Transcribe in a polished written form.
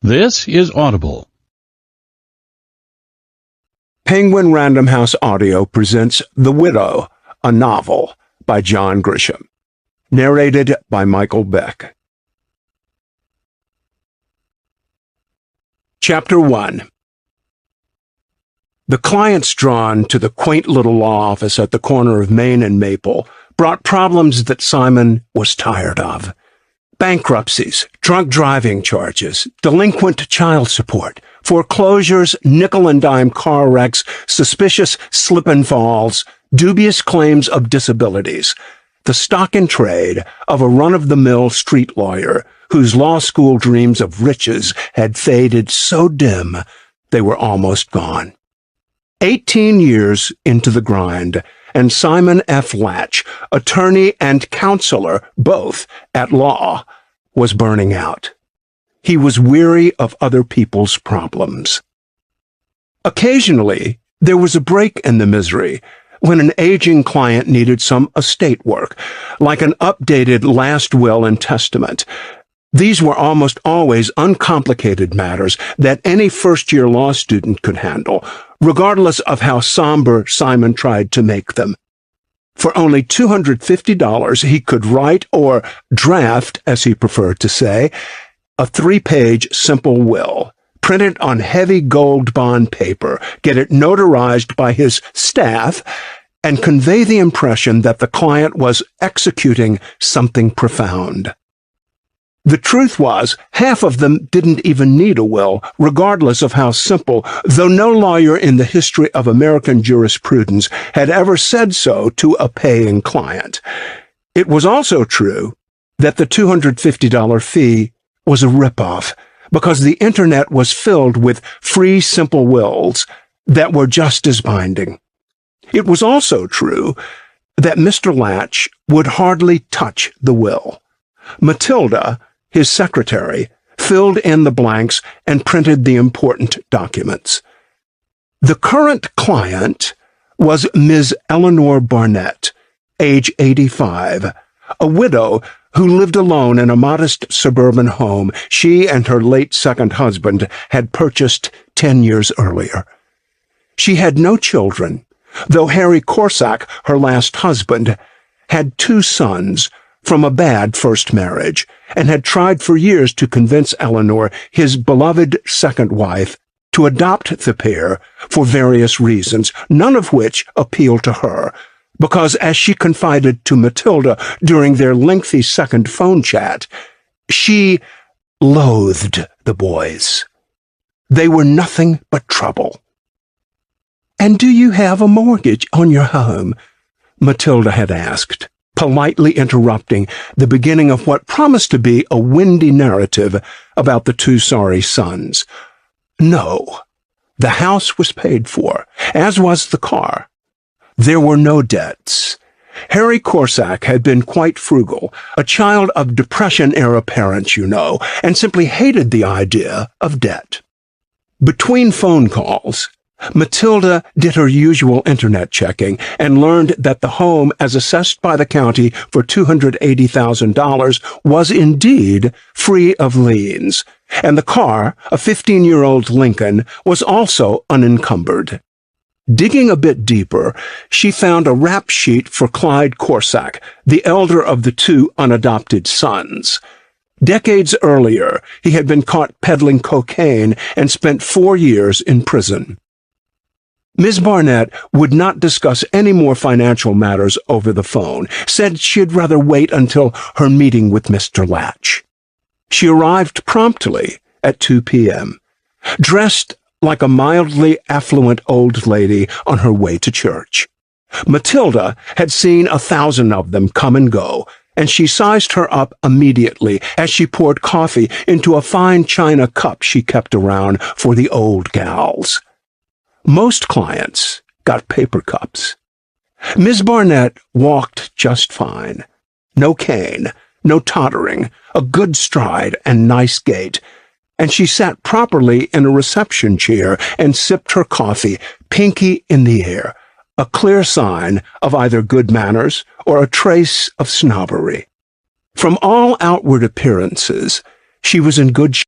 This is Audible. Penguin Random House Audio presents The Widow, a novel by John Grisham. Narrated by Michael Beck. Chapter 1. The clients drawn to the quaint little law office at the corner of Main and Maple brought problems that Simon was tired of. Bankruptcies, drunk driving charges, delinquent child support, foreclosures, nickel-and-dime car wrecks, suspicious slip and falls, dubious claims of disabilities. The stock in trade of a run-of-the-mill street lawyer whose law school dreams of riches had faded so dim they were almost gone. 18 years into the grind, and Simon F. Latch, attorney and counselor, both at law, was burning out. He was weary of other people's problems. Occasionally, there was a break in the misery when an aging client needed some estate work, like an updated last will and testament. These were almost always uncomplicated matters that any first-year law student could handle, regardless of how somber Simon tried to make them. For only $250, he could write, or draft, as he preferred to say, a 3-page simple will, print it on heavy gold bond paper, get it notarized by his staff, and convey the impression that the client was executing something profound. The truth was, half of them didn't even need a will, regardless of how simple, though no lawyer in the history of American jurisprudence had ever said so to a paying client. It was also true that the $250 fee was a ripoff, because the Internet was filled with free simple wills that were just as binding. It was also true that Mr. Latch would hardly touch the will. Matilda, his secretary, filled in the blanks and printed the important documents. The current client was Ms. Eleanor Barnett, age 85, a widow who lived alone in a modest suburban home she and her late second husband had purchased 10 years earlier. She had no children, though Harry Corsack, her last husband, had 2 sons from a bad first marriage, and had tried for years to convince Eleanor, his beloved second wife, to adopt the pair for various reasons, none of which appealed to her, because, as she confided to Matilda during their lengthy second phone chat, she loathed the boys. They were nothing but trouble. "And do you have a mortgage on your home?" Matilda had asked, politely interrupting the beginning of what promised to be a windy narrative about the 2 sorry sons. No, the house was paid for, as was the car. There were no debts. Harry Corsack had been quite frugal, a child of Depression-era parents, you know, and simply hated the idea of debt. Between phone calls, Matilda did her usual Internet checking and learned that the home, as assessed by the county for $280,000, was indeed free of liens, and the car, a 15-year-old Lincoln, was also unencumbered. Digging a bit deeper, she found a rap sheet for Clyde Corsack, the elder of the 2 unadopted sons. Decades earlier, he had been caught peddling cocaine and spent 4 years in prison. Ms. Barnett would not discuss any more financial matters over the phone, said she'd rather wait until her meeting with Mr. Latch. She arrived promptly at 2 p.m., dressed like a mildly affluent old lady on her way to church. Matilda had seen 1,000 of them come and go, and she sized her up immediately as she poured coffee into a fine china cup she kept around for the old gals. Most clients got paper cups. Miss Barnett walked just fine. No cane, no tottering, a good stride and nice gait, and she sat properly in a reception chair and sipped her coffee, pinky in the air, a clear sign of either good manners or a trace of snobbery. From all outward appearances, she was in good shape.